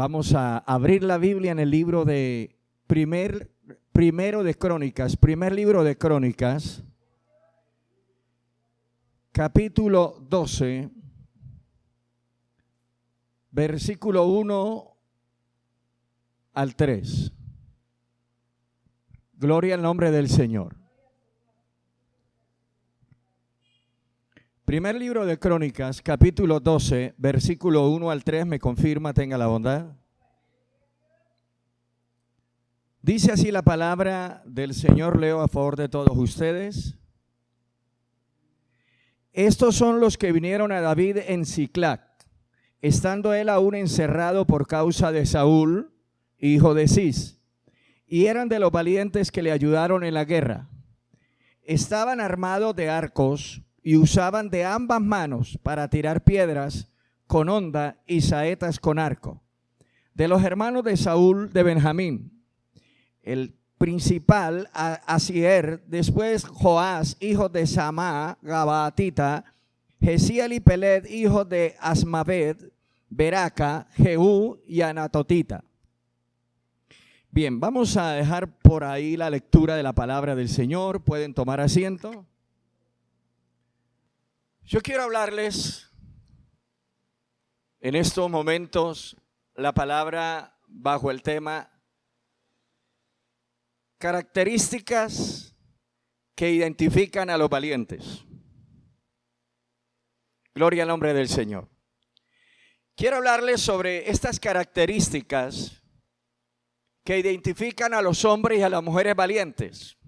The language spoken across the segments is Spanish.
Vamos a abrir la Biblia en el libro de primer libro de Crónicas, capítulo 12, versículo 1 al 3. Gloria al nombre del Señor. Primer libro de Crónicas, capítulo 12, versículo 1 al 3, me confirma, tenga la bondad. Dice así la palabra del Señor, leo a favor de todos ustedes. Estos son los que vinieron a David en Siclac, estando él aún encerrado por causa de Saúl, hijo de Cis, y eran de los valientes que le ayudaron en la guerra. Estaban armados de arcos y usaban de ambas manos para tirar piedras con honda y saetas con arco. De los hermanos de Saúl de Benjamín, el principal Asier, después Joás, hijo de Samá, Gabaatita, Jesiel y Peled, hijo de Asmaved, Beraca, Jehú y Anatotita. Bien, vamos a dejar por ahí la lectura de la palabra del Señor. Pueden tomar asiento. Yo quiero hablarles en estos momentos la palabra bajo el tema características que identifican a los valientes. Gloria al nombre del Señor. Quiero hablarles sobre estas características que identifican a los hombres y a las mujeres valientes.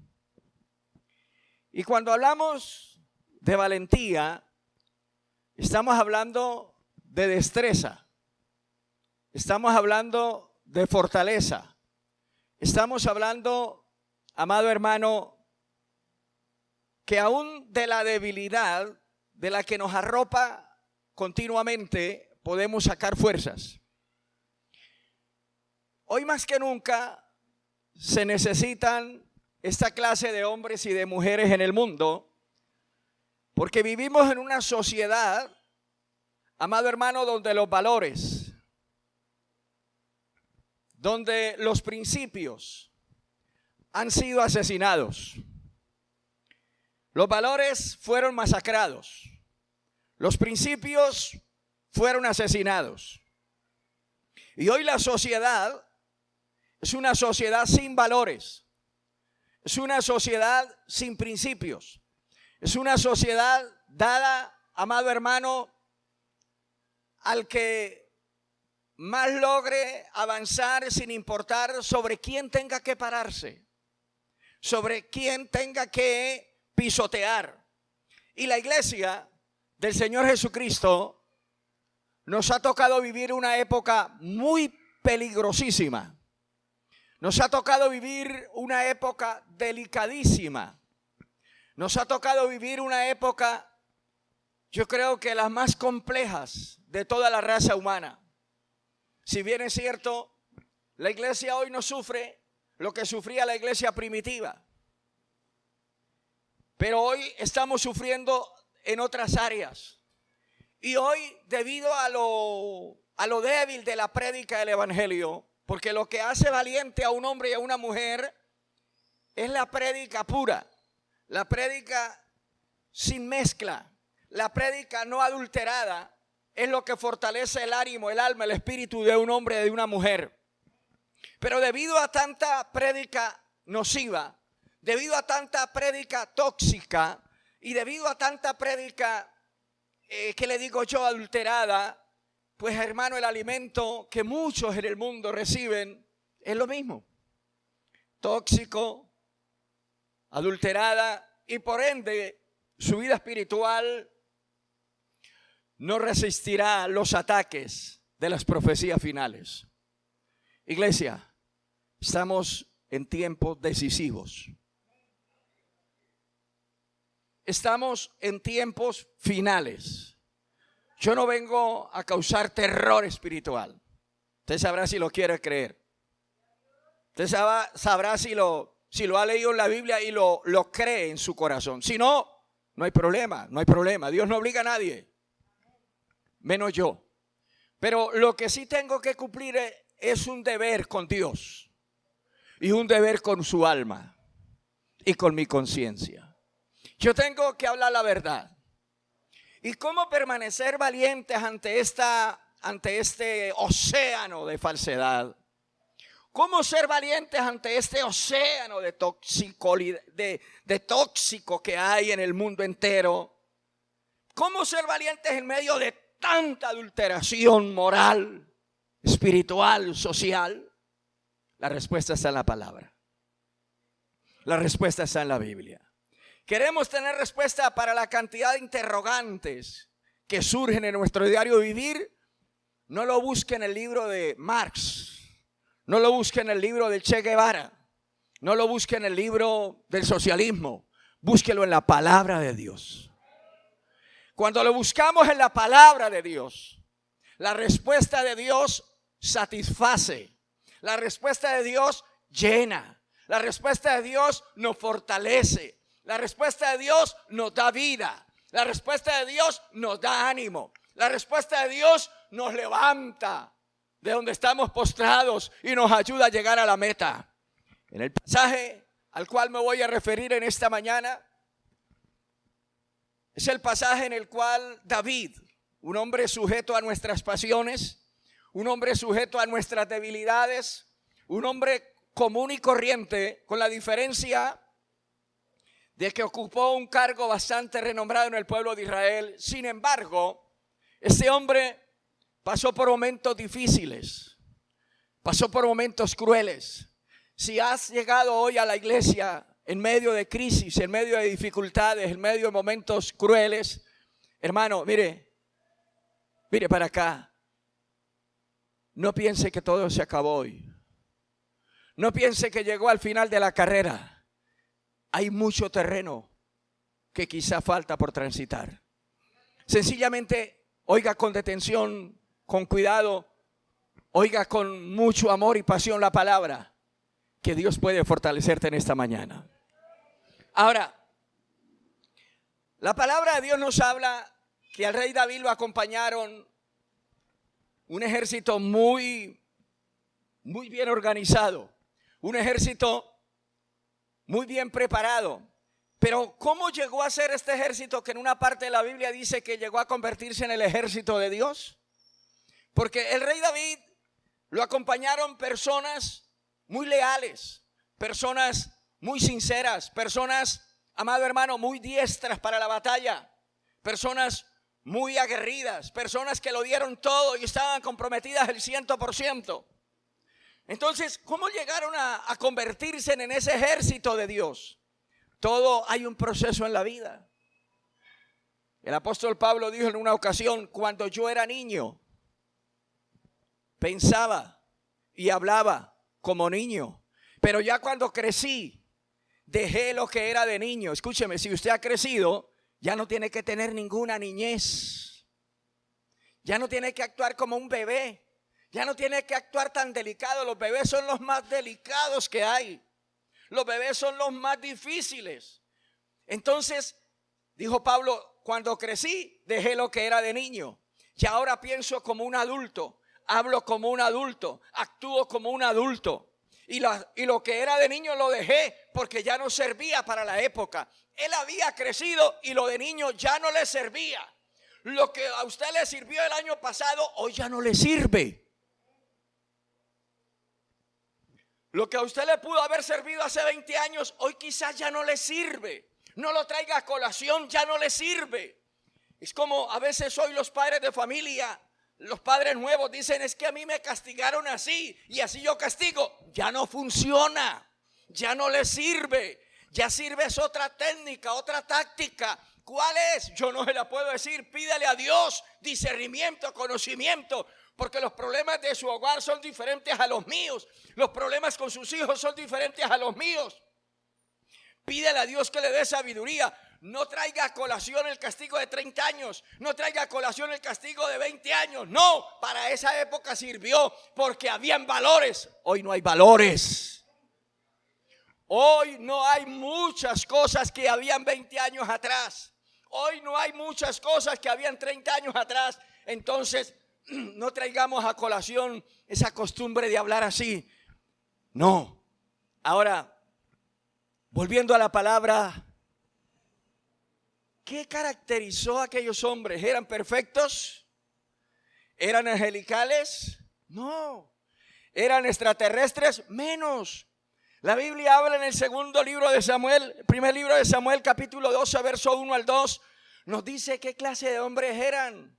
Y cuando hablamos de valentía, estamos hablando de destreza, estamos hablando de fortaleza, estamos hablando, amado hermano, que aún de la debilidad de la que nos arropa continuamente podemos sacar fuerzas. Hoy más que nunca se necesitan esta clase de hombres y de mujeres en el mundo, porque vivimos en una sociedad, amado hermano, donde los valores, donde los principios han sido asesinados. Los valores fueron masacrados. Los principios fueron asesinados. Y hoy la sociedad es una sociedad sin valores. Es una sociedad sin principios. Es una sociedad dada, amado hermano, al que más logre avanzar sin importar sobre quién tenga que pararse, sobre quién tenga que pisotear. Y la iglesia del Señor Jesucristo nos ha tocado vivir una época muy peligrosísima. Nos ha tocado vivir una época delicadísima. Nos ha tocado vivir una época, yo creo que las más complejas de toda la raza humana. Si bien es cierto, la iglesia hoy no sufre lo que sufría la iglesia primitiva, pero hoy estamos sufriendo en otras áreas. Y hoy, debido a lo débil de la prédica del evangelio, porque lo que hace valiente a un hombre y a una mujer es la prédica pura, la prédica sin mezcla, la prédica no adulterada, es lo que fortalece el ánimo, el alma, el espíritu de un hombre y de una mujer. Pero debido a tanta prédica nociva, debido a tanta prédica tóxica y debido a tanta prédica, ¿qué le digo yo?, adulterada, pues hermano, el alimento que muchos en el mundo reciben es lo mismo. Tóxico, adulterada, y por ende su vida espiritual no resistirá los ataques de las profecías finales. Iglesia, estamos en tiempos decisivos. Estamos en tiempos finales. Yo no vengo a causar terror espiritual. Usted sabrá si lo quiere creer. Usted sabrá si lo ha leído en la Biblia y lo cree en su corazón. Si no, no hay problema, no hay problema. Dios no obliga a nadie, menos yo. Pero lo que sí tengo que cumplir es un deber con Dios y un deber con su alma y con mi conciencia. Yo tengo que hablar la verdad. ¿Y cómo permanecer valientes ante este océano de falsedad? ¿Cómo ser valientes ante este océano de tóxico que hay en el mundo entero? ¿Cómo ser valientes en medio de tanta adulteración moral, espiritual, social? La respuesta está en la palabra. La respuesta está en la Biblia. Queremos tener respuesta para la cantidad de interrogantes que surgen en nuestro diario vivir. No lo busque en el libro de Marx, no lo busque en el libro del Che Guevara, no lo busque en el libro del socialismo, búsquelo en la palabra de Dios. Cuando lo buscamos en la palabra de Dios, la respuesta de Dios satisface, la respuesta de Dios llena, la respuesta de Dios nos fortalece. La respuesta de Dios nos da vida. La respuesta de Dios nos da ánimo. La respuesta de Dios nos levanta de donde estamos postrados y nos ayuda a llegar a la meta. En el pasaje al cual me voy a referir en esta mañana es el pasaje en el cual David, un hombre sujeto a nuestras pasiones, un hombre sujeto a nuestras debilidades, un hombre común y corriente, con la diferencia de que ocupó un cargo bastante renombrado en el pueblo de Israel. Sin embargo, este hombre pasó por momentos difíciles, pasó por momentos crueles. Si has llegado hoy a la iglesia en medio de crisis, en medio de dificultades, en medio de momentos crueles, hermano, mire para acá. No piense que todo se acabó hoy. No piense que llegó al final de la carrera. Hay mucho terreno que quizá falta por transitar. Sencillamente, oiga con detención, con cuidado, oiga con mucho amor y pasión la palabra, que Dios puede fortalecerte en esta mañana. Ahora, la palabra de Dios nos habla que al rey David lo acompañaron un ejército muy bien organizado, un ejército muy bien preparado. Pero ¿cómo llegó a ser este ejército que en una parte de la Biblia dice que llegó a convertirse en el ejército de Dios? Porque el rey David lo acompañaron personas muy leales, personas muy sinceras, personas, amado hermano, muy diestras para la batalla, personas muy aguerridas, personas que lo dieron todo y estaban comprometidas el 100%. Entonces, ¿cómo llegaron a convertirse en ese ejército de Dios? Todo hay un proceso en la vida. El apóstol Pablo dijo en una ocasión: cuando yo era niño, pensaba y hablaba como niño, pero ya cuando crecí, dejé lo que era de niño. Escúcheme, si usted ha crecido, ya no tiene que tener ninguna niñez. Ya no tiene que actuar como un bebé. Ya no tiene que actuar tan delicado. Los bebés son los más delicados que hay. Los bebés son los más difíciles. Entonces, dijo Pablo, cuando crecí, dejé lo que era de niño. Y ahora pienso como un adulto, hablo como un adulto, actúo como un adulto. Y lo que era de niño lo dejé porque ya no servía para la época. Él había crecido y lo de niño ya no le servía. Lo que a usted le sirvió el año pasado, hoy ya no le sirve. Lo que a usted le pudo haber servido hace 20 años, hoy quizás ya no le sirve. No lo traiga a colación, ya no le sirve. Es como a veces hoy los padres de familia, los padres nuevos dicen: es que a mí me castigaron así y así yo castigo. Ya no funciona, ya no le sirve. Ya sirve es otra técnica, otra táctica. ¿Cuál es? Yo no se la puedo decir. Pídale a Dios discernimiento, conocimiento. Porque los problemas de su hogar son diferentes a los míos. Los problemas con sus hijos son diferentes a los míos. Pídele a Dios que le dé sabiduría. No traiga a colación el castigo de 30 años. No traiga a colación el castigo de 20 años. No, para esa época sirvió porque habían valores. Hoy no hay valores. Hoy no hay muchas cosas que habían 20 años atrás. Hoy no hay muchas cosas que habían 30 años atrás. Entonces, no traigamos a colación esa costumbre de hablar así. No. Ahora, volviendo a la palabra, ¿qué caracterizó a aquellos hombres? ¿Eran perfectos? ¿Eran angelicales? No. ¿Eran extraterrestres? Menos. La Biblia habla en el segundo libro de Samuel, el primer libro de Samuel, capítulo 12, verso 1 al 2, nos dice qué clase de hombres eran.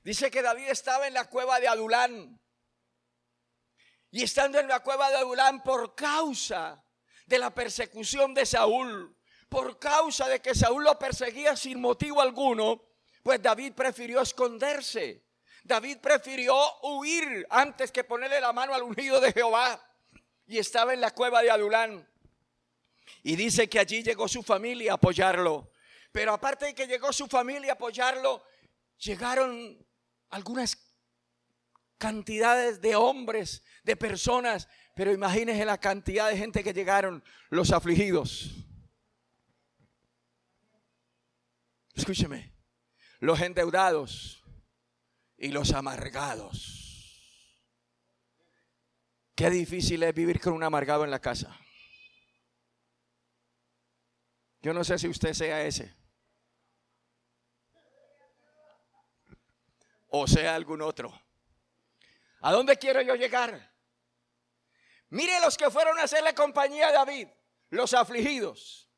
Dice que David estaba en la cueva de Adulán. Y estando en la cueva de Adulán por causa de la persecución de Saúl, por causa de que Saúl lo perseguía sin motivo alguno, pues David prefirió esconderse. David prefirió huir antes que ponerle la mano al ungido de Jehová. Y estaba en la cueva de Adulán. Y dice que allí llegó su familia a apoyarlo. Pero aparte de que llegó su familia a apoyarlo, llegaron algunas cantidades de hombres, de personas. Pero imagínense la cantidad de gente que llegaron, los afligidos. Escúcheme, los endeudados y los amargados. Qué difícil es vivir con un amargado en la casa. Yo no sé si usted sea ese, o sea algún otro. ¿A dónde quiero yo llegar? Mire los que fueron a hacerle compañía a David, los afligidos,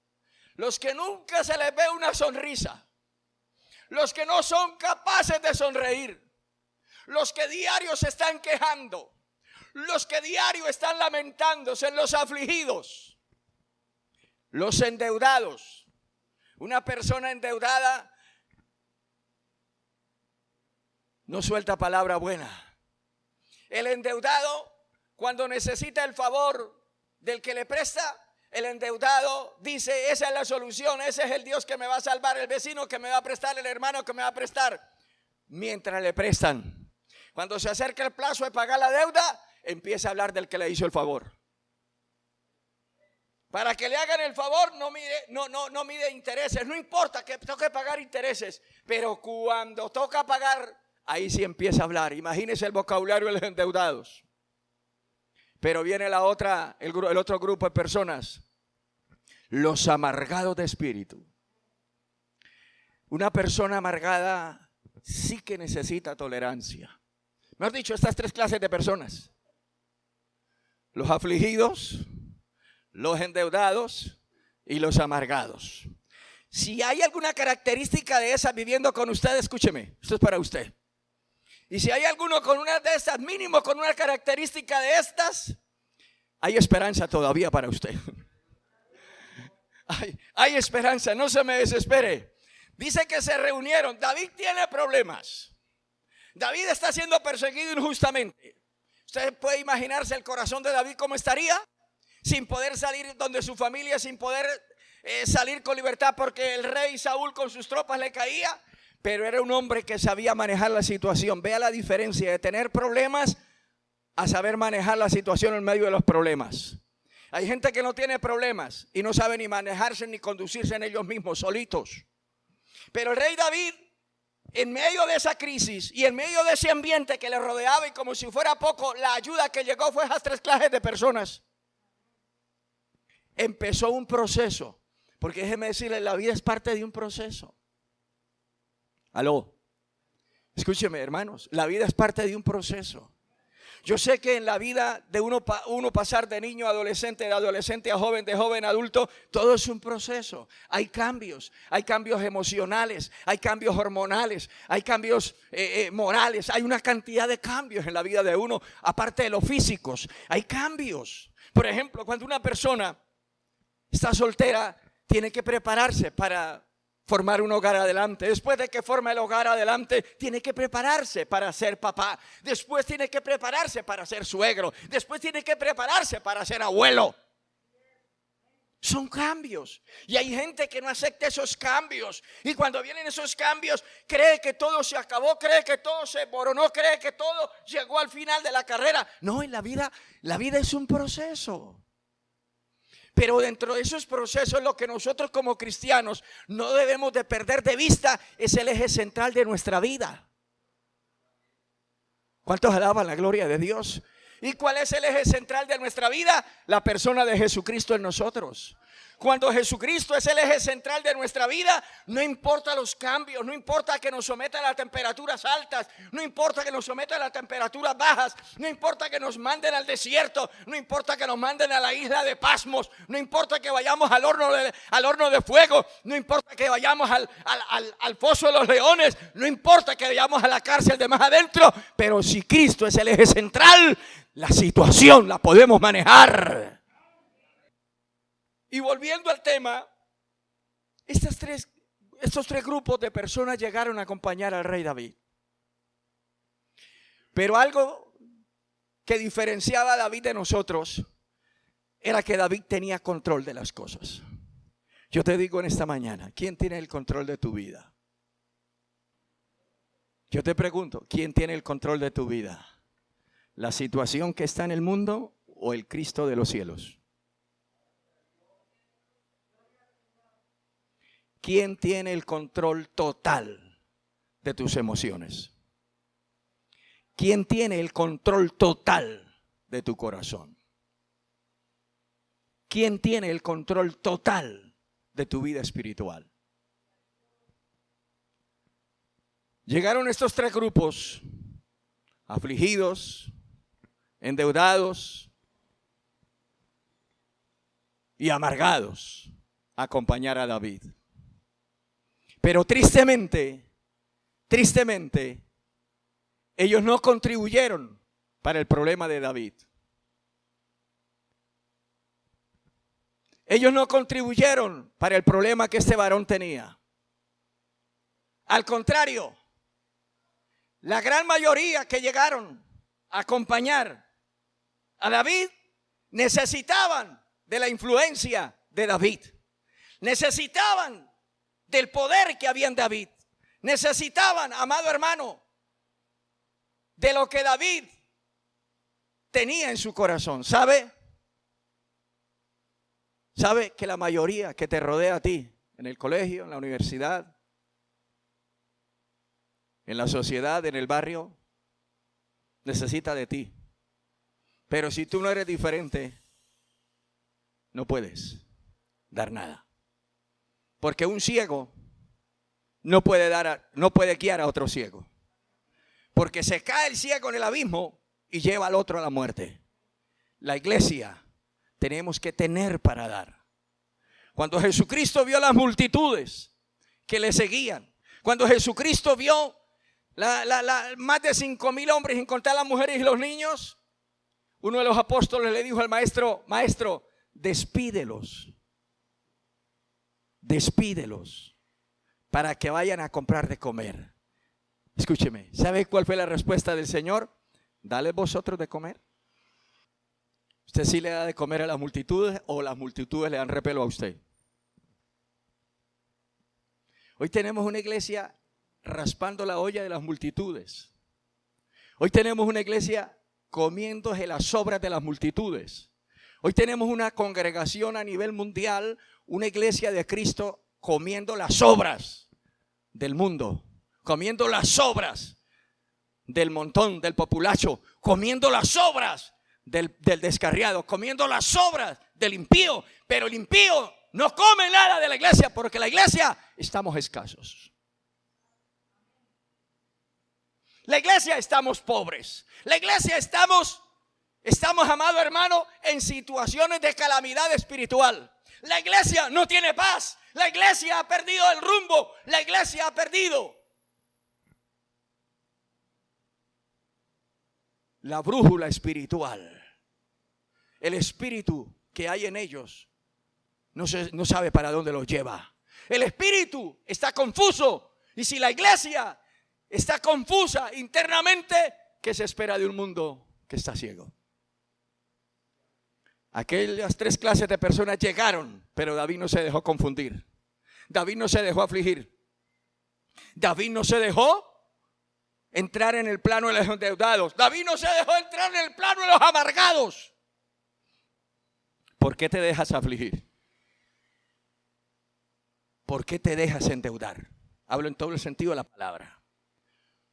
los que nunca se les ve una sonrisa, los que no son capaces de sonreír, los que diario se están quejando, los que diario están lamentándose, los afligidos, los endeudados. Una persona endeudada no suelta palabra buena. El endeudado, cuando necesita el favor del que le presta, el endeudado dice: esa es la solución, ese es el Dios que me va a salvar, el vecino que me va a prestar, el hermano que me va a prestar. Mientras le prestan, cuando se acerca el plazo de pagar la deuda, empieza a hablar del que le hizo el favor. Para que le hagan el favor no mide intereses. No importa que toque pagar intereses, pero cuando toca pagar, ahí sí empieza a hablar. Imagínense el vocabulario de los endeudados. Pero viene el otro grupo de personas, los amargados de espíritu. Una persona amargada sí que necesita tolerancia. Mejor dicho, estas tres clases de personas: los afligidos, los endeudados y los amargados. Si hay alguna característica de esas viviendo con usted, escúcheme, esto es para usted. Y si hay alguno con una de estas, mínimo con una característica de estas, hay esperanza todavía para usted. Hay esperanza, no se me desespere. Dice que se reunieron. David tiene problemas. David está siendo perseguido injustamente. Usted puede imaginarse el corazón de David cómo estaría, sin poder salir donde su familia, sin poder salir con libertad porque el rey Saúl con sus tropas le caía. Pero era un hombre que sabía manejar la situación. Vea la diferencia de tener problemas a saber manejar la situación en medio de los problemas. Hay gente que no tiene problemas y no sabe ni manejarse ni conducirse en ellos mismos, solitos. Pero el rey David, en medio de esa crisis y en medio de ese ambiente que le rodeaba, y como si fuera poco, la ayuda que llegó fue a esas tres clases de personas. Empezó un proceso, porque déjeme decirle, la vida es parte de un proceso. Aló, escúcheme, hermanos, la vida es parte de un proceso. Yo sé que en la vida de uno pasar de niño a adolescente, de adolescente a joven, de joven a adulto, todo es un proceso. Hay cambios emocionales, hay cambios hormonales, hay cambios morales, hay una cantidad de cambios en la vida de uno, aparte de los físicos. Hay cambios. Por ejemplo, cuando una persona está soltera, tiene que prepararse para formar un hogar adelante. Después de que forma el hogar adelante, tiene que prepararse para ser papá. Después tiene que prepararse para ser suegro. Después tiene que prepararse para ser abuelo. Son cambios. Y hay gente que no acepta esos cambios. Y cuando vienen esos cambios, cree que todo se acabó, cree que todo se boronó, cree que todo llegó al final de la carrera. No, en la vida es un proceso. Pero dentro de esos procesos, lo que nosotros como cristianos no debemos de perder de vista es el eje central de nuestra vida. ¿Cuántos alaban la gloria de Dios? ¿Y cuál es el eje central de nuestra vida? La persona de Jesucristo en nosotros. Cuando Jesucristo es el eje central de nuestra vida, no importa los cambios, no importa que nos someta a las temperaturas altas, no importa que nos someta a las temperaturas bajas, no importa que nos manden al desierto, no importa que nos manden a la isla de Pasmos, no importa que vayamos al horno de fuego, no importa que vayamos al foso de los leones, no importa que vayamos a la cárcel de más adentro, pero si Cristo es el eje central, la situación la podemos manejar. Y volviendo al tema, estos tres grupos de personas llegaron a acompañar al rey David. Pero algo que diferenciaba a David de nosotros era que David tenía control de las cosas. Yo te digo en esta mañana, ¿quién tiene el control de tu vida? Yo te pregunto, ¿quién tiene el control de tu vida? ¿La situación que está en el mundo o el Cristo de los cielos? ¿Quién tiene el control total de tus emociones? ¿Quién tiene el control total de tu corazón? ¿Quién tiene el control total de tu vida espiritual? Llegaron estos tres grupos, afligidos, endeudados y amargados, a acompañar a David. Pero tristemente, ellos no contribuyeron para el problema de David. Ellos no contribuyeron para el problema que este varón tenía. Al contrario, la gran mayoría que llegaron a acompañar a David necesitaban de la influencia de David. Necesitaban del poder que había en David. Necesitaban, amado hermano, de lo que David tenía en su corazón. ¿Sabe que la mayoría que te rodea a ti, en el colegio, en la universidad, en la sociedad, en el barrio, necesita de ti? Pero si tú no eres diferente, no puedes dar nada. Porque un ciego no puede guiar a otro ciego. Porque se cae el ciego en el abismo y lleva al otro a la muerte. La iglesia tenemos que tener para dar. Cuando Jesucristo vio las multitudes que le seguían, cuando Jesucristo vio más de 5,000 hombres, sin contar las mujeres y los niños, uno de los apóstoles le dijo al maestro: maestro, despídelos para que vayan a comprar de comer. Escúcheme, ¿sabe cuál fue la respuesta del Señor? Dale vosotros de comer. ¿Usted sí le da de comer a las multitudes o las multitudes le dan repelo a usted? Hoy tenemos una iglesia raspando la olla de las multitudes. Hoy tenemos una iglesia comiéndose las sobras de las multitudes. Hoy tenemos una congregación a nivel mundial, una iglesia de Cristo comiendo las sobras del mundo, comiendo las sobras del montón, del populacho, comiendo las sobras del descarriado, comiendo las sobras del impío. Pero el impío no come nada de la iglesia, porque la iglesia estamos escasos. La iglesia estamos pobres. La iglesia estamos, amado hermano, en situaciones de calamidad espiritual. La iglesia no tiene paz. La iglesia ha perdido el rumbo. La iglesia ha perdido la brújula espiritual. El espíritu que hay en ellos no sabe para dónde los lleva. El espíritu está confuso. Y si la iglesia está confusa internamente, ¿qué se espera de un mundo que está ciego? Aquellas tres clases de personas llegaron, pero David no se dejó confundir. David no se dejó afligir. David no se dejó entrar en el plano de los endeudados. David no se dejó entrar en el plano de los amargados. ¿Por qué te dejas afligir? ¿Por qué te dejas endeudar? Hablo en todo el sentido de la palabra.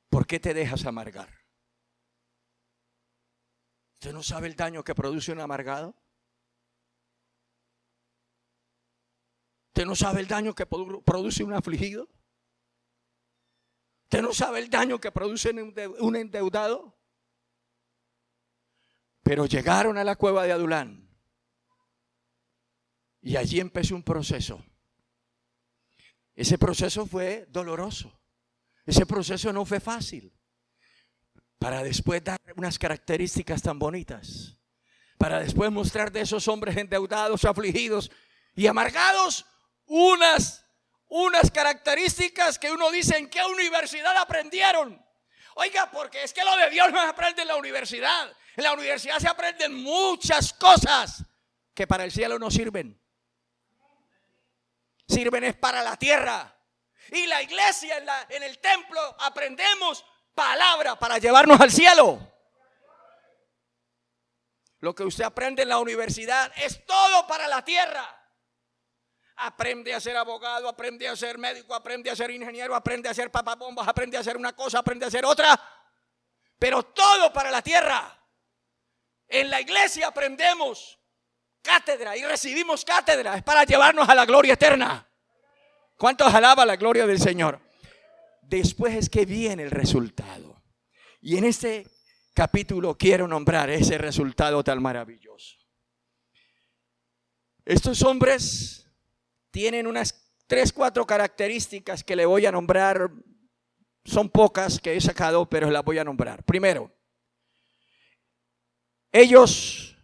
¿Por qué te dejas amargar? ¿Usted no sabe el daño que produce un amargado? ¿Usted no sabe el daño que produce un afligido? ¿Usted no sabe el daño que produce un endeudado? Pero llegaron a la cueva de Adulán y allí empezó un proceso. Ese proceso fue doloroso. Ese proceso no fue fácil. Para después dar unas características tan bonitas. Para después mostrar de esos hombres endeudados, afligidos y amargados unas características que uno dice: ¿en qué universidad aprendieron? Oiga, porque es que lo de Dios no se aprende en la universidad. En la universidad se aprenden muchas cosas que para el cielo no sirven. Sirven es para la tierra. Y la iglesia, en el templo, aprendemos palabra para llevarnos al cielo. Lo que usted aprende en la universidad es todo para la tierra. Aprende a ser abogado, aprende a ser médico, aprende a ser ingeniero, aprende a ser papabombas, aprende a hacer una cosa, aprende a hacer otra. Pero todo para la tierra. En la iglesia aprendemos cátedra y recibimos cátedra. Es para llevarnos a la gloria eterna. ¿Cuántos alaban la gloria del Señor? Después es que viene el resultado. Y en este capítulo quiero nombrar ese resultado tan maravilloso. Estos hombres tienen unas 3-4 características que le voy a nombrar. Son pocas que he sacado, pero las voy a nombrar. Primero, ellos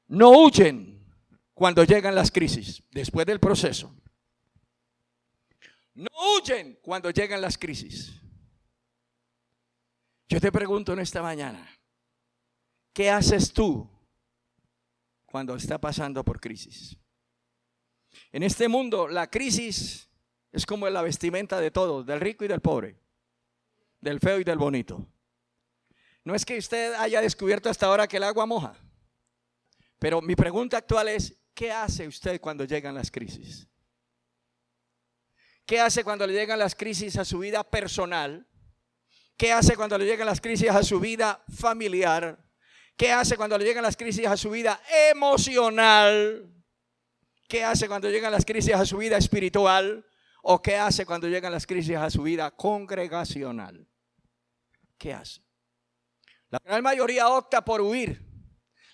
no huyen cuando llegan las crisis, después del proceso. No huyen cuando llegan las crisis. Yo te pregunto en esta mañana, ¿qué haces tú cuando está pasando por crisis? En este mundo la crisis es como la vestimenta de todos, del rico y del pobre, del feo y del bonito. No es que usted haya descubierto hasta ahora que el agua moja, pero mi pregunta actual es: ¿qué hace usted cuando llegan las crisis? ¿Qué hace cuando le llegan las crisis a su vida personal? ¿Qué hace cuando le llegan las crisis a su vida familiar? ¿Qué hace cuando le llegan las crisis a su vida emocional? ¿Qué hace cuando llegan las crisis a su vida espiritual? ¿O qué hace cuando llegan las crisis a su vida congregacional? ¿Qué hace? La gran mayoría opta por huir.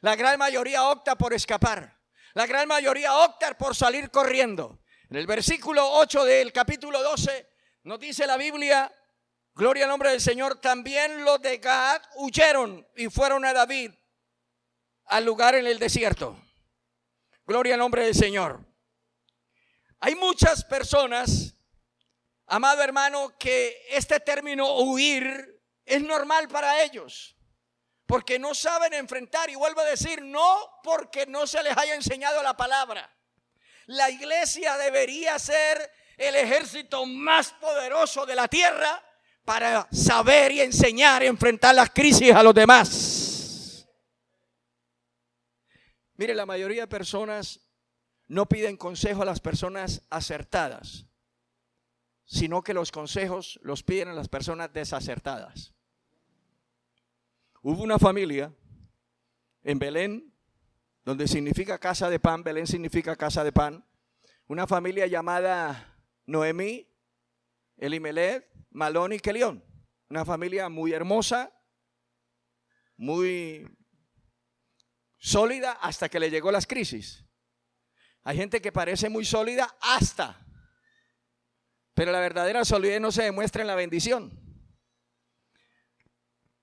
La gran mayoría opta por escapar. La gran mayoría opta por salir corriendo. En el versículo 8 del capítulo 12 nos dice la Biblia, gloria al nombre del Señor: también los de Gad huyeron y fueron a David al lugar en el desierto. Gloria al nombre del Señor. Hay muchas personas, amado hermano, que este término huir es normal para ellos, porque no saben enfrentar, y vuelvo a decir, no porque no se les haya enseñado la palabra. La iglesia debería ser el ejército más poderoso de la tierra para saber y enseñar y enfrentar las crisis a los demás. Mire, la mayoría de personas no piden consejo a las personas acertadas, sino que los consejos los piden a las personas desacertadas. Hubo una familia en Belén, donde significa casa de pan. Belén significa casa de pan. Una familia llamada Noemí, Elimelech, Malón y Kelión. Una familia muy hermosa, muy sólida hasta que le llegó las crisis. Hay gente que parece muy sólida hasta, pero la verdadera solidez no se demuestra en la bendición.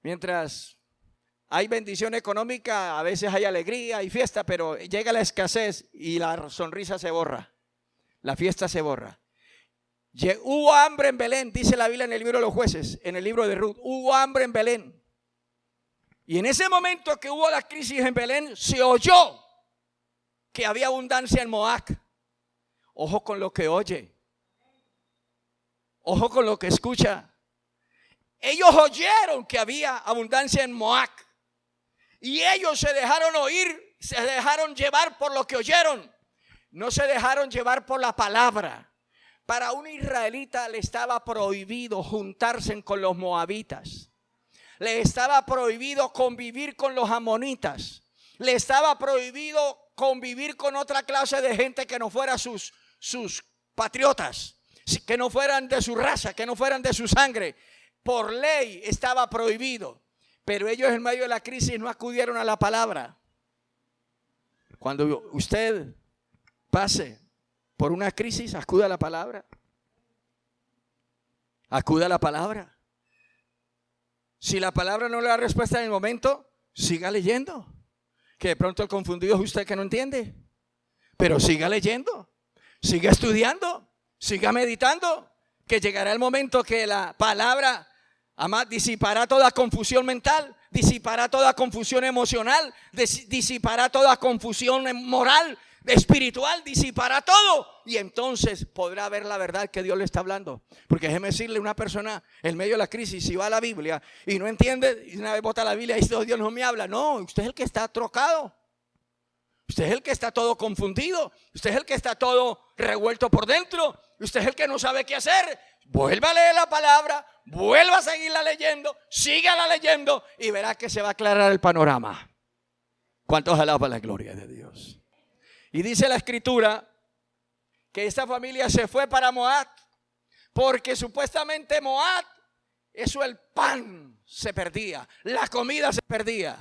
Mientras hay bendición económica, a veces hay alegría y fiesta, pero llega la escasez y la sonrisa se borra, la fiesta se borra. Hubo hambre en Belén, dice la Biblia en el libro de los Jueces, en el libro de Ruth, hubo hambre en Belén. Y en ese momento que hubo la crisis en Belén, se oyó que había abundancia en Moab. Ojo con lo que oye, ojo con lo que escucha. Ellos oyeron que había abundancia en Moab y ellos se dejaron oír, se dejaron llevar por lo que oyeron. No se dejaron llevar por la palabra. Para un israelita le estaba prohibido juntarse con los moabitas. le estaba prohibido convivir con los amonitas. Le estaba prohibido convivir con otra clase de gente que no fuera sus patriotas, que no fueran de su raza, que no fueran de su sangre. Por ley estaba prohibido. Pero ellos en medio de la crisis no acudieron a la palabra. Cuando usted pase por una crisis, acuda a la palabra. Acuda a la palabra. Si la palabra no le da respuesta en el momento, siga leyendo. Que de pronto el confundido es usted que no entiende. Pero siga leyendo, siga estudiando, siga meditando. Que llegará el momento que la palabra disipará toda confusión mental, disipará toda confusión emocional, disipará toda confusión moral, espiritual, disipará todo. Y entonces podrá ver la verdad que Dios le está hablando. Porque déjeme decirle, una persona en medio de la crisis, si va a la Biblia y no entiende, y una vez bota la Biblia y dice, Dios no me habla. No, usted es el que está trocado. Usted es el que está todo confundido. Usted es el que está todo revuelto por dentro. Usted es el que no sabe qué hacer. Vuelva a leer la palabra, vuelva a seguirla leyendo, sígala leyendo y verá que se va a aclarar el panorama. ¿Cuántos alaban la gloria de Dios? Y dice la escritura que esta familia se fue para Moab porque supuestamente Moab, eso, el pan se perdía, la comida se perdía.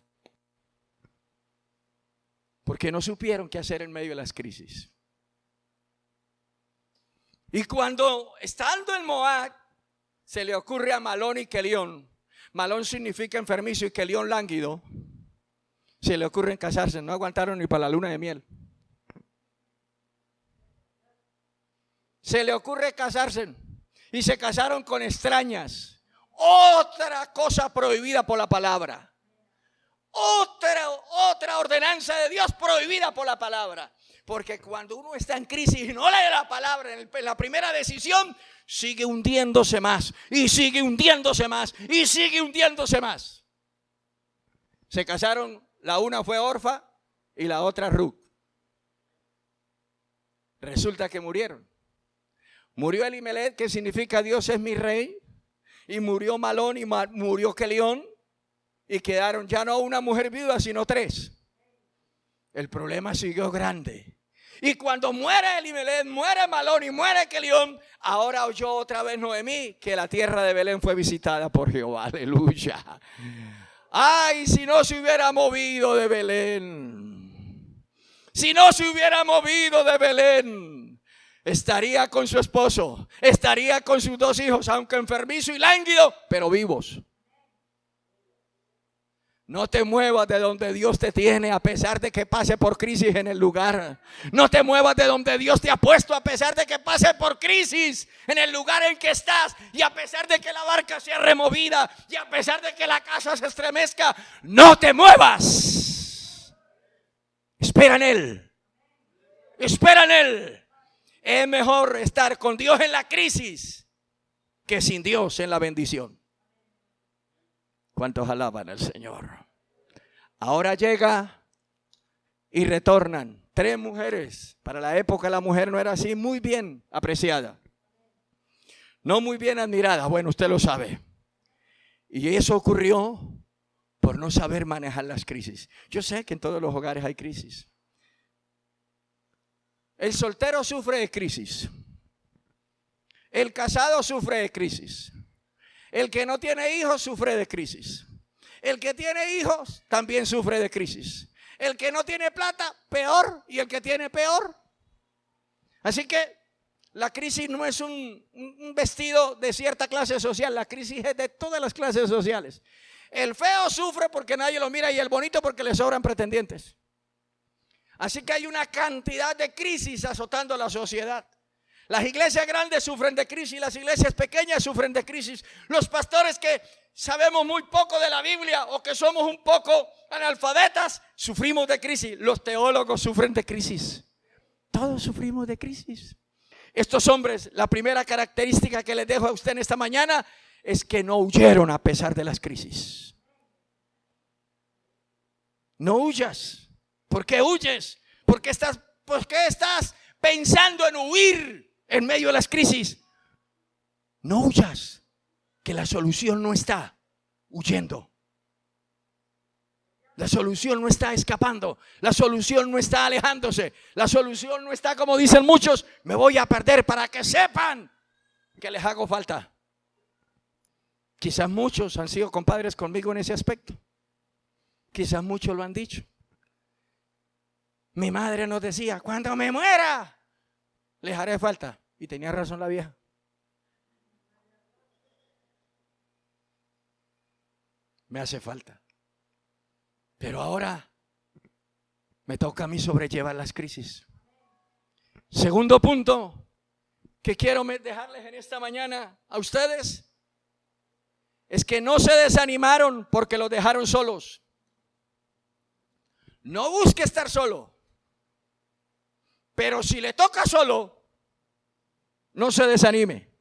Porque no supieron qué hacer en medio de las crisis. Y cuando estando en Moab, se le ocurre a Malón y Kelión. Malón significa enfermizo y Kelión lánguido. Se le ocurre casarse, no aguantaron ni para la luna de miel. Se le ocurre casarse y se casaron con extrañas. Otra cosa prohibida por la palabra. Otra ordenanza de Dios prohibida por la palabra. Porque cuando uno está en crisis y no lee la palabra en la primera decisión, sigue hundiéndose más y sigue hundiéndose más y sigue hundiéndose más. Se casaron, la una fue Orfa y la otra Ruth. Resulta que murieron. Murió Elimelech, que significa Dios es mi rey, y murió Malón y murió Kelión, y quedaron ya no una mujer viuda sino 3. El problema siguió grande. Y cuando muere Elimelech, muere Malón y muere Kelión, ahora oyó otra vez Noemí que la tierra de Belén fue visitada por Jehová. Aleluya. Ay, si no se hubiera movido de Belén. Si no se hubiera movido de Belén, estaría con su esposo, estaría con sus 2 hijos, aunque enfermizo y lánguido, pero vivos. No te muevas de donde Dios te tiene a pesar de que pase por crisis en el lugar. No te muevas de donde Dios te ha puesto a pesar de que pase por crisis en el lugar en que estás. Y a pesar de que la barca sea removida y a pesar de que la casa se estremezca, no te muevas. Espera en Él. Espera en Él. Es mejor estar con Dios en la crisis que sin Dios en la bendición. ¿Cuántos alaban al Señor? Ahora llega y retornan 3 mujeres. Para la época la mujer no era así muy bien apreciada. No muy bien admirada. Bueno, usted lo sabe. Y eso ocurrió por no saber manejar las crisis. Yo sé que en todos los hogares hay crisis. El soltero sufre de crisis. El casado sufre de crisis. El que no tiene hijos sufre de crisis. El que tiene hijos también sufre de crisis. El que no tiene plata, peor. Y el que tiene, peor. Así que la crisis no es un vestido de cierta clase social. La crisis es de todas las clases sociales. El feo sufre porque nadie lo mira y el bonito porque le sobran pretendientes. Así que hay una cantidad de crisis azotando la sociedad. Las iglesias grandes sufren de crisis, las iglesias pequeñas sufren de crisis. Los pastores que sabemos muy poco de la Biblia o que somos un poco analfabetas, sufrimos de crisis. Los teólogos sufren de crisis. Todos sufrimos de crisis. Estos hombres, la primera característica que les dejo a usted en esta mañana es que no huyeron a pesar de las crisis. No huyas. ¿Por qué huyes? ¿Por qué estás pensando en huir en medio de las crisis? No huyas, que la solución no está. huyendo. La solución no está escapando. La solución no está alejándose. La solución no está, como dicen muchos, me voy a perder para que sepan que les hago falta. Quizás muchos han sido compadres conmigo en ese aspecto. Quizás muchos lo han dicho. Mi madre nos decía, cuando me muera, les haré falta. Y tenía razón la vieja. Me hace falta. Pero ahora me toca a mí sobrellevar las crisis. Segundo punto que quiero dejarles en esta mañana a ustedes es que no se desanimaron porque los dejaron solos. No busque estar solo, pero si le toca solo, no se desanime.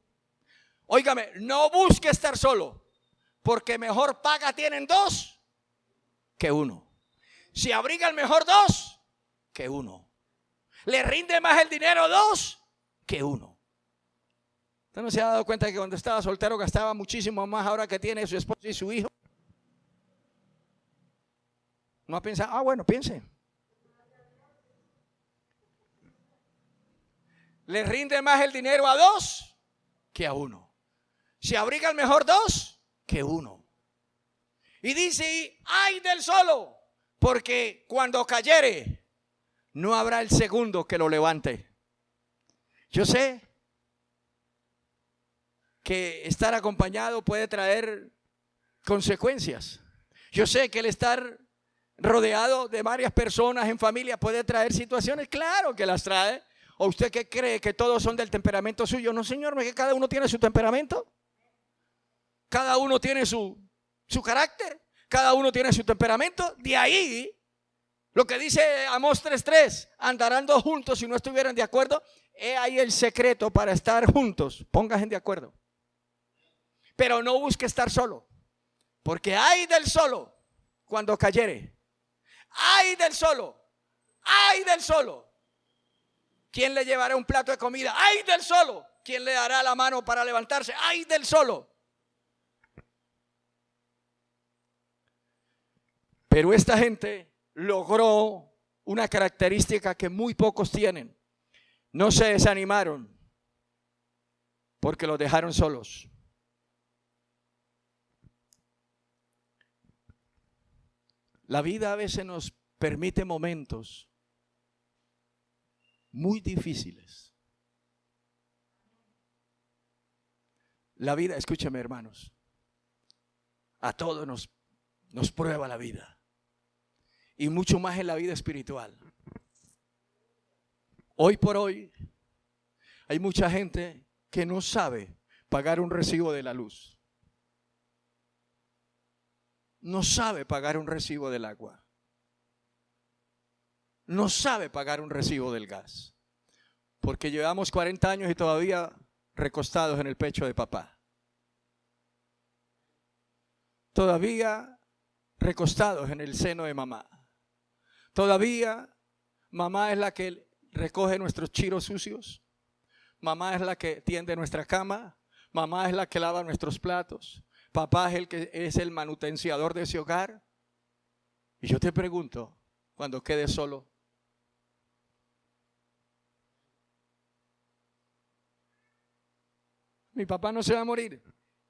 Óigame, no busque estar solo, porque mejor paga tienen dos que uno. Si abriga el mejor dos que uno. Le rinde más el dinero dos que uno. ¿Usted no se ha dado cuenta que cuando estaba soltero gastaba muchísimo más ahora que tiene su esposa y su hijo? ¿No ha pensado? Bueno, piense. Le rinde más el dinero a dos que a uno. Si abriga el mejor dos que uno. Y dice, ay del solo, porque cuando cayere, no habrá el segundo que lo levante. Yo sé que estar acompañado puede traer consecuencias. Yo sé que el estar rodeado de varias personas en familia puede traer situaciones, claro que las trae. ¿O usted qué cree, que todos son del temperamento suyo? No, señor, que cada uno tiene su temperamento. Cada uno tiene su carácter, cada uno tiene su temperamento. De ahí lo que dice Amós 3:3, andarán dos juntos si no estuvieran de acuerdo. He ahí el secreto para estar juntos, pónganse de acuerdo. Pero no busque estar solo, porque hay del solo cuando cayere. Hay del solo, hay del solo. ¿Quién le llevará un plato de comida? Hay del solo. ¿Quién le dará la mano para levantarse? Hay del solo. Pero esta gente logró una característica que muy pocos tienen. No se desanimaron porque los dejaron solos. La vida a veces nos permite momentos muy difíciles. La vida, escúchame hermanos, a todos nos prueba la vida. Y mucho más en la vida espiritual. Hoy por hoy hay mucha gente que no sabe pagar un recibo de la luz. No sabe pagar un recibo del agua. No sabe pagar un recibo del gas. Porque llevamos 40 años y todavía recostados en el pecho de papá. Todavía recostados en el seno de mamá. Todavía mamá es la que recoge nuestros chiros sucios. Mamá es la que tiende nuestra cama. Mamá es la que lava nuestros platos. Papá es el que es el manutenciador de ese hogar. Y yo te pregunto, cuando quedes solo, mi papá no se va a morir.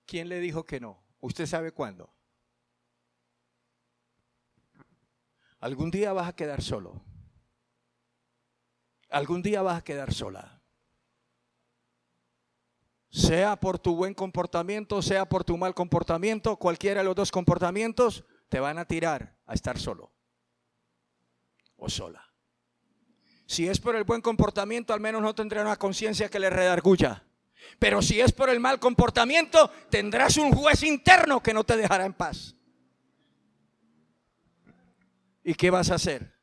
¿Quién le dijo que no? ¿Usted sabe cuándo? Algún día vas a quedar solo. Algún día vas a quedar sola. Sea por tu buen comportamiento, sea por tu mal comportamiento, cualquiera de los dos comportamientos te van a tirar a estar solo o sola. Si es por el buen comportamiento, al menos no tendrás una conciencia que le redarguya. Pero si es por el mal comportamiento, tendrás un juez interno que no te dejará en paz. ¿Y qué vas a hacer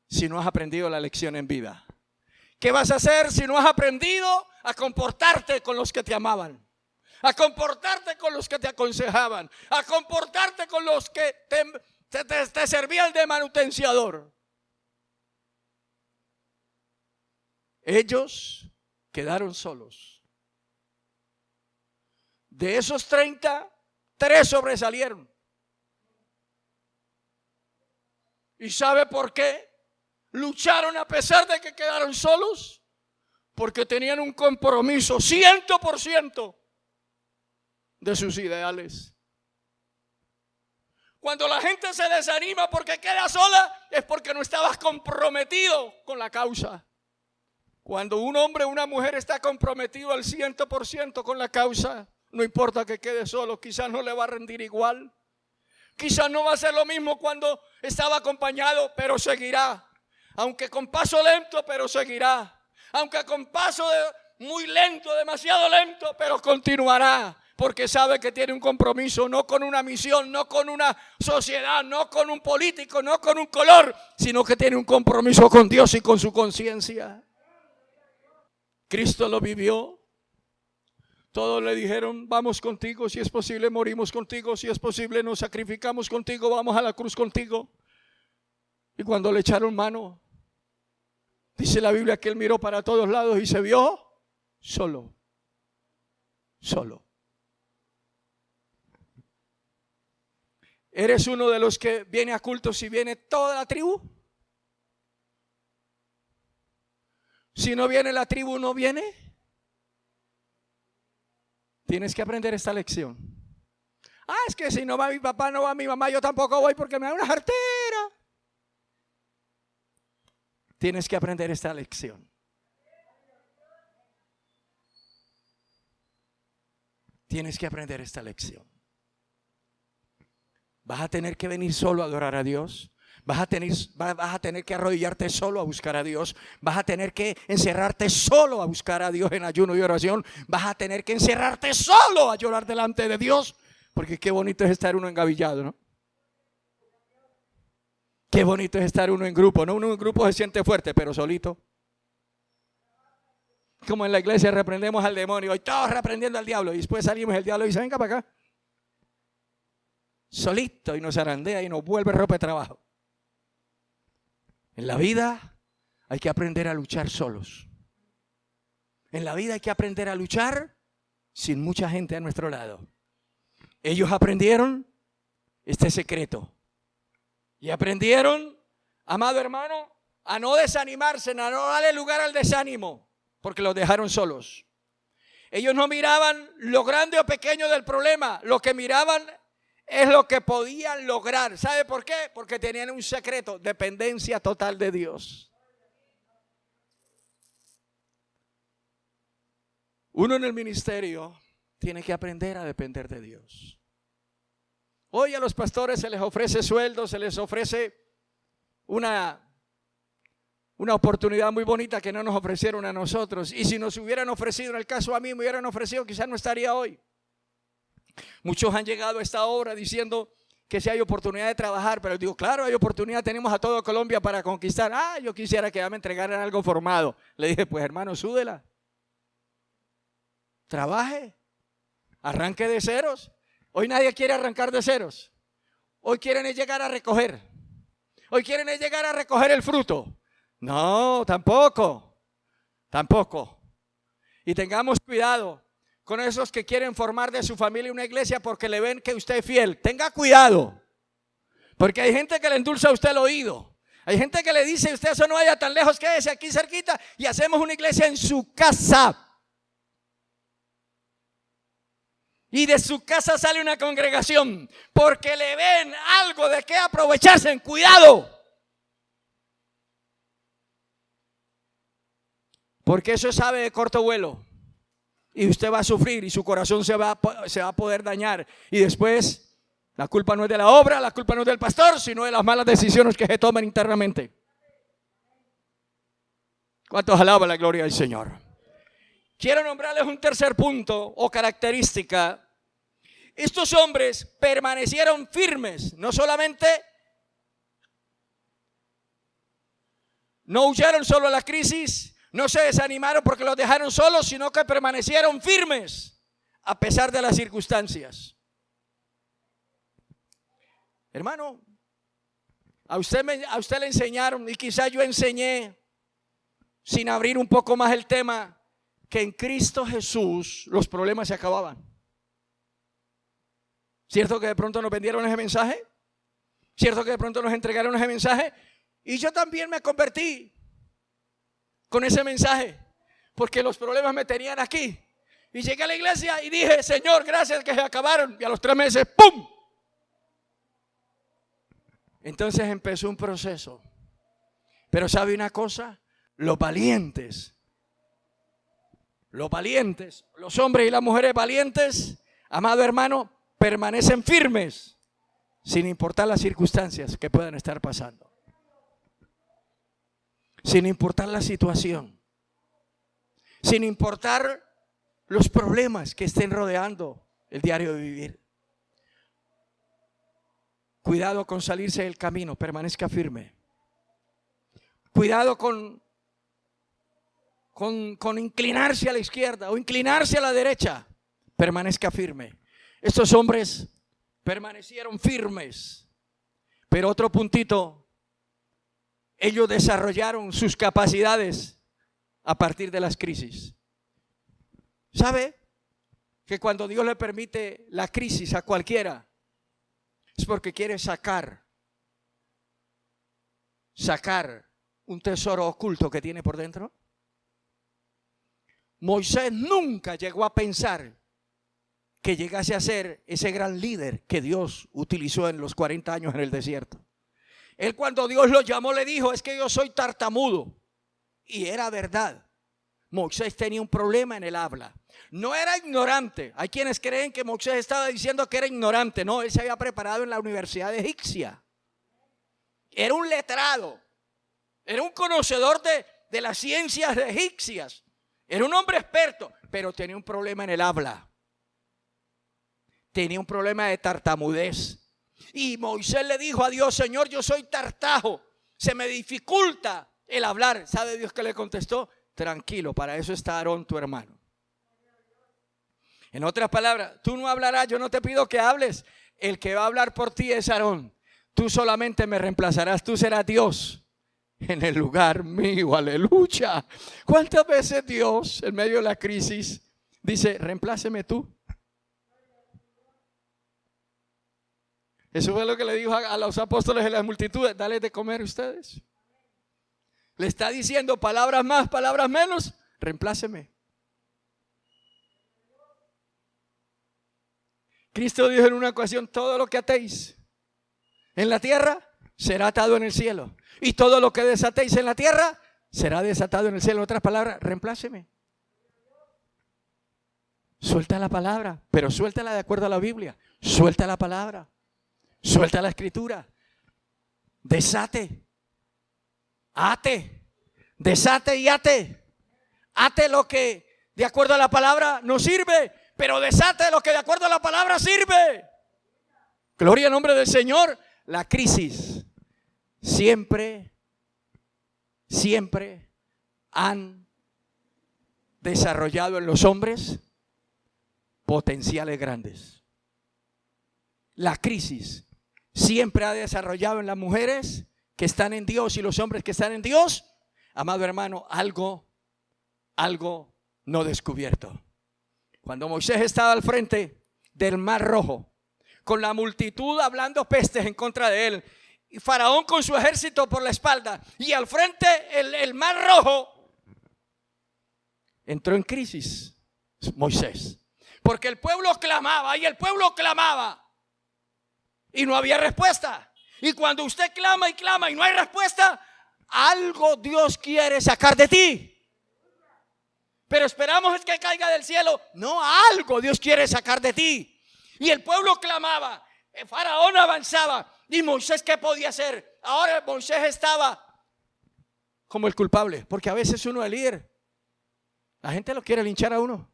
si no has aprendido la lección en vida? ¿Qué vas a hacer si no has aprendido a comportarte con los que te amaban? A comportarte con los que te aconsejaban. A comportarte con los que te servían de manutenciador. Ellos quedaron solos. De esos 30, 3 sobresalieron. ¿Y sabe por qué lucharon a pesar de que quedaron solos? Porque tenían un compromiso 100% de sus ideales. Cuando la gente se desanima porque queda sola, es porque no estabas comprometido con la causa. Cuando un hombre o una mujer está comprometido al 100% con la causa, no importa que quede solo, quizás no le va a rendir igual. Quizás no va a ser lo mismo cuando estaba acompañado, pero seguirá. Aunque con paso lento, pero seguirá. Aunque con paso muy lento, demasiado lento, pero continuará. Porque sabe que tiene un compromiso, no con una misión, no con una sociedad, no con un político, no con un color, sino que tiene un compromiso con Dios y con su conciencia. Cristo lo vivió. Todos le dijeron, vamos contigo, si es posible morimos contigo, si es posible nos sacrificamos contigo, vamos a la cruz contigo. Y cuando le echaron mano, dice la Biblia que él miró para todos lados y se vio solo. Solo. ¿Eres uno de los que viene a cultos si viene toda la tribu? Si no viene la tribu, ¿no viene? Tienes que aprender esta lección. Es que si no va mi papá, no va mi mamá, yo tampoco voy porque me da una jartera. Tienes que aprender esta lección. Tienes que aprender esta lección. Vas a tener que venir solo a adorar a Dios. Vas a tener que arrodillarte solo a buscar a Dios. Vas a tener que encerrarte solo a buscar a Dios en ayuno y oración. Vas a tener que encerrarte solo a llorar delante de Dios. Porque qué bonito es estar uno engavillado, ¿no? Qué bonito es estar uno en grupo, ¿no? Uno en grupo se siente fuerte, pero solito. Como en la iglesia reprendemos al demonio y todos reprendiendo al diablo. Y después salimos, el diablo dice, venga para acá. Solito, y nos zarandea y nos vuelve ropa de trabajo. En la vida hay que aprender a luchar solos. En la vida hay que aprender a luchar sin mucha gente a nuestro lado. Ellos aprendieron este secreto. Y aprendieron, amado hermano, a no desanimarse, a no darle lugar al desánimo, porque los dejaron solos. Ellos no miraban lo grande o pequeño del problema, lo que miraban es lo que podían lograr. ¿Sabe por qué? Porque tenían un secreto, dependencia total de Dios. Uno en el ministerio tiene que aprender a depender de Dios. Hoy a los pastores se les ofrece sueldo, se les ofrece una oportunidad muy bonita que no nos ofrecieron a nosotros. Y si nos hubieran ofrecido, en el caso a mí me hubieran ofrecido, quizás no estaría hoy. Muchos han llegado a esta obra diciendo que si hay oportunidad de trabajar, pero digo, claro, hay oportunidad, tenemos a todo Colombia para conquistar. Yo quisiera que ya me entregaran algo formado. Le dije, pues hermano, súdela. Trabaje. Arranque de ceros. Hoy nadie quiere arrancar de ceros. Hoy quieren llegar a recoger. Hoy quieren llegar a recoger el fruto. No, tampoco. Tampoco. Y tengamos cuidado con esos que quieren formar de su familia una iglesia porque le ven que usted es fiel. Tenga cuidado. Porque hay gente que le endulza a usted el oído. Hay gente que le dice, usted eso no vaya tan lejos, quédese aquí cerquita y hacemos una iglesia en su casa. Y de su casa sale una congregación porque le ven algo de qué aprovecharse. Cuidado. Porque eso es ave de corto vuelo. Y usted va a sufrir y su corazón se va a poder dañar. Y después la culpa no es de la obra, la culpa no es del pastor, sino de las malas decisiones que se toman internamente. ¿Cuántos alaban la gloria del Señor? Quiero nombrarles un tercer punto o característica. Estos hombres permanecieron firmes, no solamente no huyeron solo a la crisis, no se desanimaron porque los dejaron solos, sino que permanecieron firmes a pesar de las circunstancias. Hermano, a usted le enseñaron, y quizá yo enseñé sin abrir un poco más el tema, que en Cristo Jesús los problemas se acababan. ¿Cierto que de pronto nos vendieron ese mensaje? Cierto que de pronto nos entregaron ese mensaje y yo también me convertí con ese mensaje porque los problemas me tenían aquí. Y llegué a la iglesia y dije, Señor, gracias que se acabaron. Y a los 3 meses, ¡pum! Entonces empezó un proceso. Pero ¿sabe una cosa? Los valientes, los hombres y las mujeres valientes, amado hermano, permanecen firmes sin importar las circunstancias que puedan estar pasando. Sin importar la situación. Sin importar los problemas que estén rodeando el diario de vivir. Cuidado con salirse del camino, permanezca firme. Cuidado con inclinarse a la izquierda o inclinarse a la derecha, permanezca firme. Estos hombres permanecieron firmes. Pero otro puntito, ellos desarrollaron sus capacidades a partir de las crisis. ¿Sabe que cuando Dios le permite la crisis a cualquiera es porque quiere sacar un tesoro oculto que tiene por dentro? Moisés nunca llegó a pensar que llegase a ser ese gran líder que Dios utilizó en los 40 años en el desierto. Él, cuando Dios lo llamó, le dijo, es que yo soy tartamudo. Y era verdad. Moisés tenía un problema en el habla. No era ignorante. Hay quienes creen que Moisés estaba diciendo que era ignorante. No, él se había preparado en la Universidad Egipcia. Era un letrado. Era un conocedor de las ciencias egipcias. Era un hombre experto, pero tenía un problema en el habla. Tenía un problema de tartamudez. Y Moisés le dijo a Dios, Señor, yo soy tartajo. Se me dificulta el hablar. ¿Sabe Dios qué le contestó? Tranquilo, para eso está Aarón, tu hermano. En otras palabras, tú no hablarás, yo no te pido que hables. El que va a hablar por ti es Aarón. Tú solamente me reemplazarás, tú serás Dios en el lugar mío, aleluya. ¿Cuántas veces Dios, en medio de la crisis, dice, reempláceme tú? Eso fue lo que le dijo a los apóstoles de las multitudes, dale de comer ustedes. Le está diciendo palabras más, palabras menos, reempláceme. Cristo dijo en una ocasión, todo lo que atéis en la tierra será atado en el cielo. Y todo lo que desatéis en la tierra será desatado en el cielo. En otras palabras, reempláceme. Suelta la palabra, pero suéltala de acuerdo a la Biblia. Suelta la palabra. Suelta la escritura. Desate. Ate. Desate y ate. Ate lo que de acuerdo a la palabra no sirve, pero desate lo que de acuerdo a la palabra sirve. Gloria al nombre del Señor. La crisis siempre han desarrollado en los hombres potenciales grandes. La crisis siempre ha desarrollado en las mujeres que están en Dios y los hombres que están en Dios, amado hermano, algo no descubierto. Cuando Moisés estaba al frente del Mar Rojo, con la multitud hablando pestes en contra de él, y Faraón con su ejército por la espalda, y al frente el Mar Rojo, entró en crisis Moisés, porque el pueblo clamaba y el pueblo clamaba y no había respuesta. Y cuando usted clama y clama y no hay respuesta, algo Dios quiere sacar de ti. Pero esperamos es que caiga del cielo. No, algo Dios quiere sacar de ti. Y el pueblo clamaba, el Faraón avanzaba. ¿Y Moisés qué podía hacer? Ahora Moisés estaba como el culpable, porque a veces uno es líder. La gente lo quiere linchar a uno.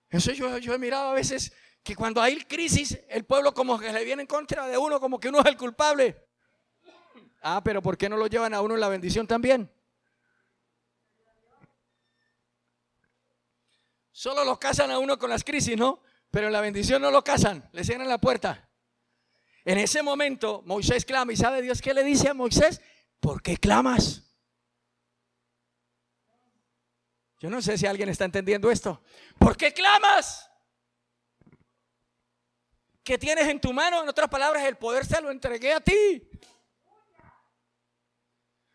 Eso yo he mirado a veces que cuando hay crisis, el pueblo como que le viene en contra de uno, como que uno es el culpable. Ah, pero ¿por qué no lo llevan a uno en la bendición también? Solo lo casan a uno con las crisis, ¿no? Pero en la bendición no lo casan, le cierran la puerta. En ese momento Moisés clama y ¿sabe Dios qué le dice a Moisés? ¿Por qué clamas? Yo no sé si alguien está entendiendo esto. ¿Por qué clamas? que tienes en tu mano, en otras palabras, el poder se lo entregué a ti.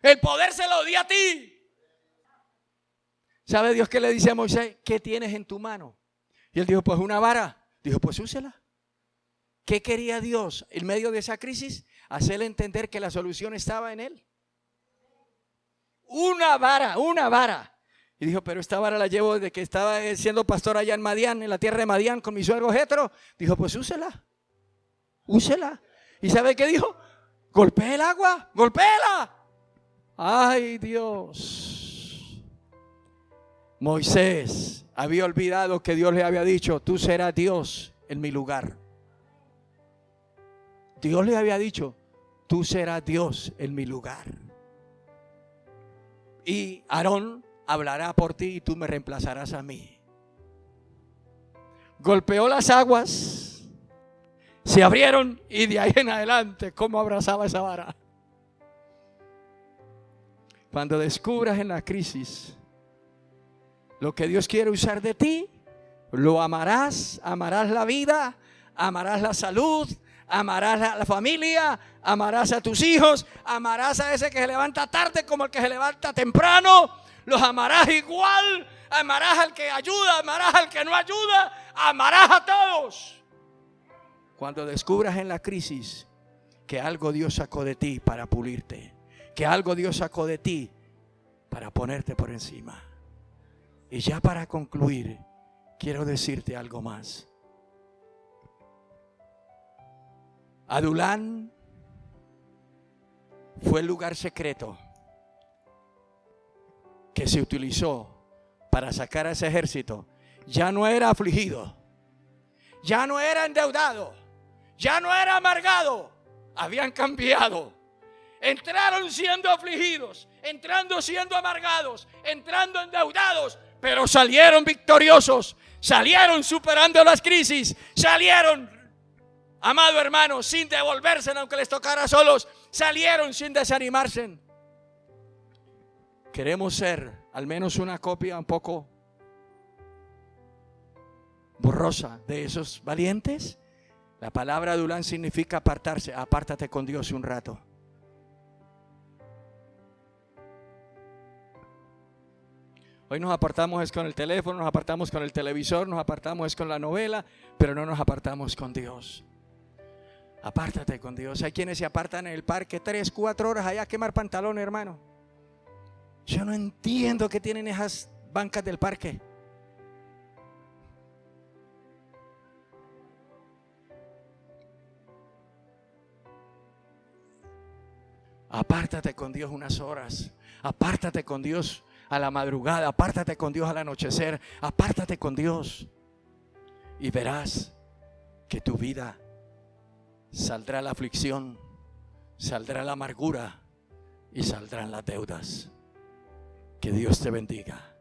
El poder se lo di a ti. ¿Sabe Dios qué le dice a Moisés? ¿Qué tienes en tu mano? Y él dijo, pues una vara. Dijo, pues úsela. ¿Qué quería Dios en medio de esa crisis? Hacerle entender que la solución estaba en él. Una vara, una vara. Y dijo, pero esta vara la llevo desde que estaba siendo pastor allá en Madián, en la tierra de Madián, con mi suegro Jetro. Dijo, pues úsela. Úsela. ¿Y sabe qué dijo? Golpea el agua, golpéala. Ay, Dios. Moisés había olvidado que Dios le había dicho, tú serás Dios en mi lugar. Dios le había dicho, tú serás Dios en mi lugar. Y Aarón hablará por ti y tú me reemplazarás a mí. Golpeó las aguas, se abrieron y de ahí en adelante, ¿cómo abrazaba esa vara? Cuando descubras en la crisis lo que Dios quiere usar de ti, lo amarás, amarás la vida, amarás la salud, amarás a la familia, amarás a tus hijos, amarás a ese que se levanta tarde como el que se levanta temprano, los amarás igual, amarás al que ayuda, amarás al que no ayuda, amarás a todos. Cuando descubras en la crisis que algo Dios sacó de ti para pulirte, que algo Dios sacó de ti para ponerte por encima. Y ya para concluir, quiero decirte algo más. Adulán fue el lugar secreto que se utilizó para sacar a ese ejército. Ya no era afligido, ya no era endeudado, ya no era amargado. Habían cambiado. Entraron siendo afligidos, entrando siendo amargados, entrando endeudados, pero salieron victoriosos, salieron superando las crisis, salieron, amado hermano, sin devolverse aunque les tocara solos, salieron sin desanimarse. Queremos ser al menos una copia un poco borrosa de esos valientes. La palabra adulán significa apartarse. Apártate con Dios un rato. Hoy nos apartamos es con el teléfono, nos apartamos con el televisor, nos apartamos es con la novela, pero no nos apartamos con Dios. Apártate con Dios. Hay quienes se apartan en el parque 3, 4 horas allá a quemar pantalones, hermano. Yo no entiendo qué tienen esas bancas del parque. Apártate con Dios unas horas. Apártate con Dios a la madrugada. Apártate con Dios al anochecer. Apártate con Dios. Y verás que tu vida saldrá la aflicción, saldrá la amargura y saldrán las deudas. Que Dios te bendiga.